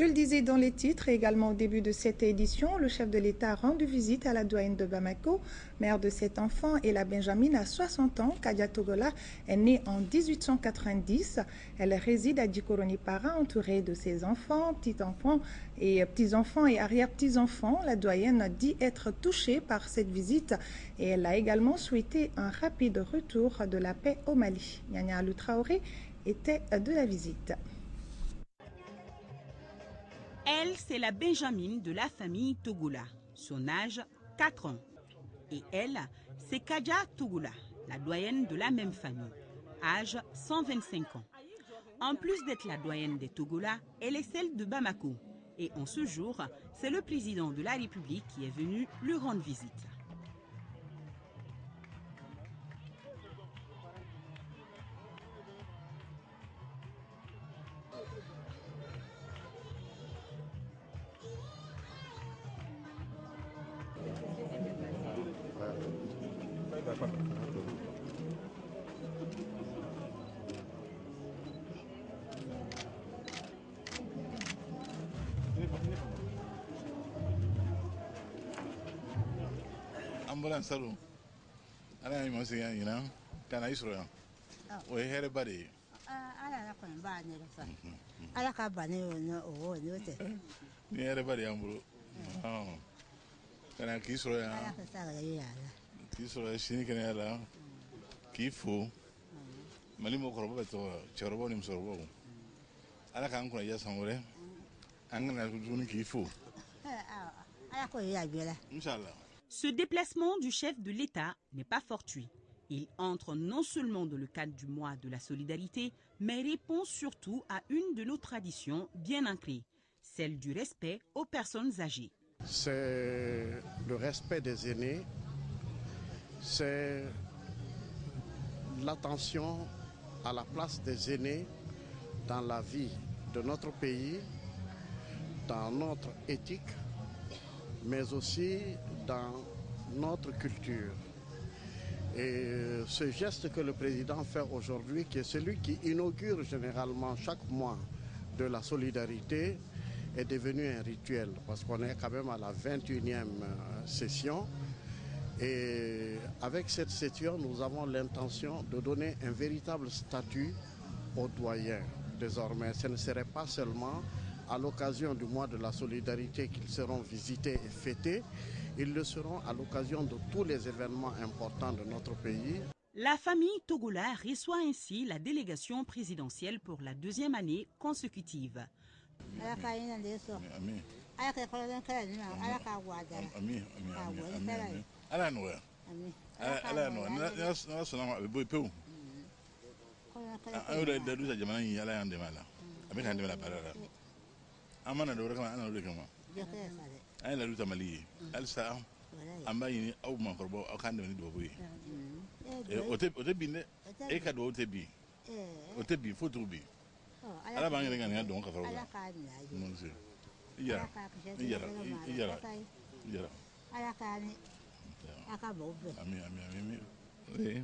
Je le disais dans les titres et également au début de cette édition, le chef de l'État a rendu visite à la doyenne de Bamako, mère de 7 enfants, et la Benjamine a 60 ans. Kadia Togola est née en 1890. Elle réside à Djikoroni-Para, entourée de ses enfants, petits-enfants et arrière-petits-enfants. La doyenne dit être touchée par cette visite et elle a également souhaité un rapide retour de la paix au Mali. Nyanya Alou Traoré était de la visite. Elle, c'est la Benjamine de la famille Togola. Son âge, 4 ans. Et elle, c'est Kadia Togola, la doyenne de la même famille. Âge, 125 ans. En plus d'être la doyenne des Togola, elle est celle de Bamako. Et en ce jour, c'est le président de la République qui est venu lui rendre visite. Ambulance salon. Ala yi masu yan ina kana Israel. We hear about it. Ala la kon ba ne fa. Ala ka ba ne o ne te. Ni hear about ambulu. Oh. Kana ki Israel. Ala ka sa ga ya la. Ki Israel shini kana la. Ki fu. Mali mo ko ba to chorobo ni msorobo. Ala ka an kuna ya samore. An na ku ki fu. Ala ko ya bi la. Inshallah. Ce déplacement du chef de l'État n'est pas fortuit. Il entre non seulement dans le cadre du mois de la solidarité, mais répond surtout à une de nos traditions bien ancrées, celle du respect aux personnes âgées. C'est le respect des aînés, c'est l'attention à la place des aînés dans la vie de notre pays, dans notre éthique, mais aussi dans notre culture. Et ce geste que le président fait aujourd'hui, qui est celui qui inaugure généralement chaque mois de la solidarité, est devenu un rituel, parce qu'on est quand même à la 21e session. Et avec cette session, nous avons l'intention de donner un véritable statut aux doyens. Désormais, ce ne serait pas seulement à l'occasion du mois de la solidarité qu'ils seront visités et fêtés, ils le seront à l'occasion de tous les événements importants de notre pays. La famille Togola reçoit ainsi la délégation présidentielle pour la 2e année consécutive. Amana do rekama ana do kama ay la luta mali alsa amba yini aw man korbo aw kan ni do boy ote bi ne e ka do ote bi photo bi ala ba ngi ngani do ka faro non c'est ya ala ka ni aka bo ami oui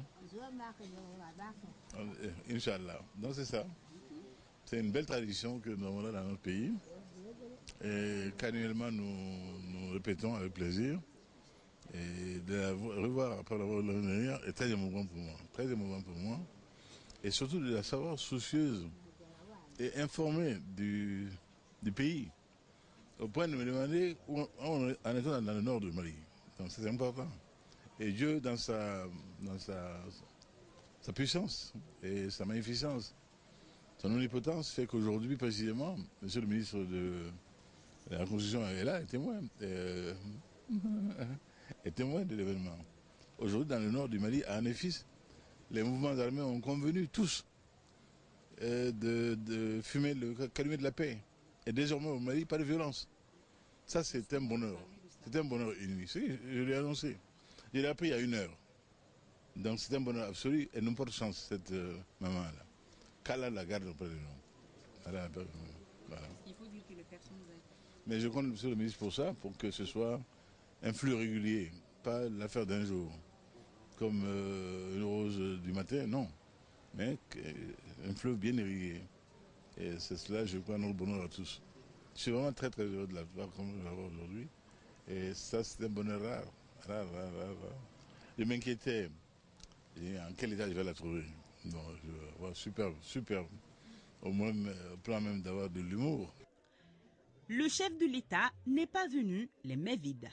Inch'Allah. Donc c'est ça. C'est une belle tradition que nous avons là dans notre pays et qu'annuellement nous répétons avec plaisir. Et de la revoir après l'avoir vu est très émouvant pour moi. Très émouvant pour moi. Et surtout de la savoir soucieuse et informée du pays. Au point de me demander où on est dans le nord du Mali. Donc c'est important. Et Dieu, dans sa puissance et sa magnificence, son omnipotence fait qu'aujourd'hui, précisément, monsieur le ministre de la Constitution est là, est témoin de l'événement. Aujourd'hui, dans le nord du Mali, à Anefis, les mouvements armés ont convenu tous de fumer le calumet de la paix. Et désormais, au Mali, pas de violence. Ça, c'est un bonheur. C'est un bonheur inouï. Je l'ai annoncé. Je l'ai appris il y a 1 heure. Donc, c'est un bonheur absolu. Et nous porte chance, cette maman-là. Qu'Allah la garde auprès de nous. Voilà. Il faut dire que les personnes âgées. Mais je compte sur le ministre pour ça, pour que ce soit un flux régulier, pas l'affaire d'un jour, comme une rose du matin, non, mais un fleuve bien irrigué. Et c'est cela, je crois, notre bonheur à tous. Je suis vraiment très très heureux de la voir comme je la vois aujourd'hui. Et ça, c'est un bonheur rare. Je m'inquiétais. En quel état je vais la trouver? Non, superbe. Au moins, au plan même d'avoir de l'humour. Le chef de l'État n'est pas venu les mains vides.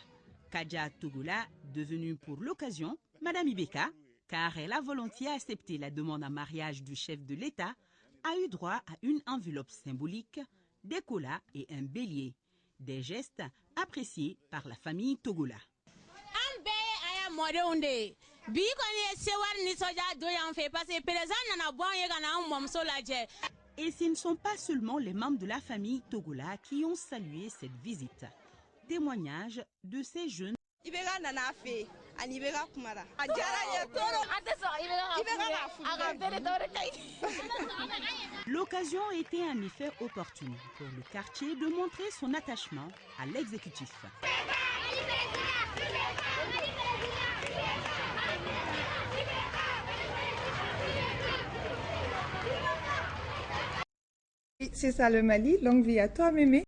Kadja Togola, devenue pour l'occasion Madame Ibeka, car elle a volontiers accepté la demande en mariage du chef de l'État, a eu droit à une enveloppe symbolique, des colas et un bélier. Des gestes appréciés par la famille Togola. Et ce ne sont pas seulement les membres de la famille Togola qui ont salué cette visite. Témoignage de ces jeunes. L'occasion était en effet opportune pour le quartier de montrer son attachement à l'exécutif. C'est ça le Mali, longue vie à toi Mémé.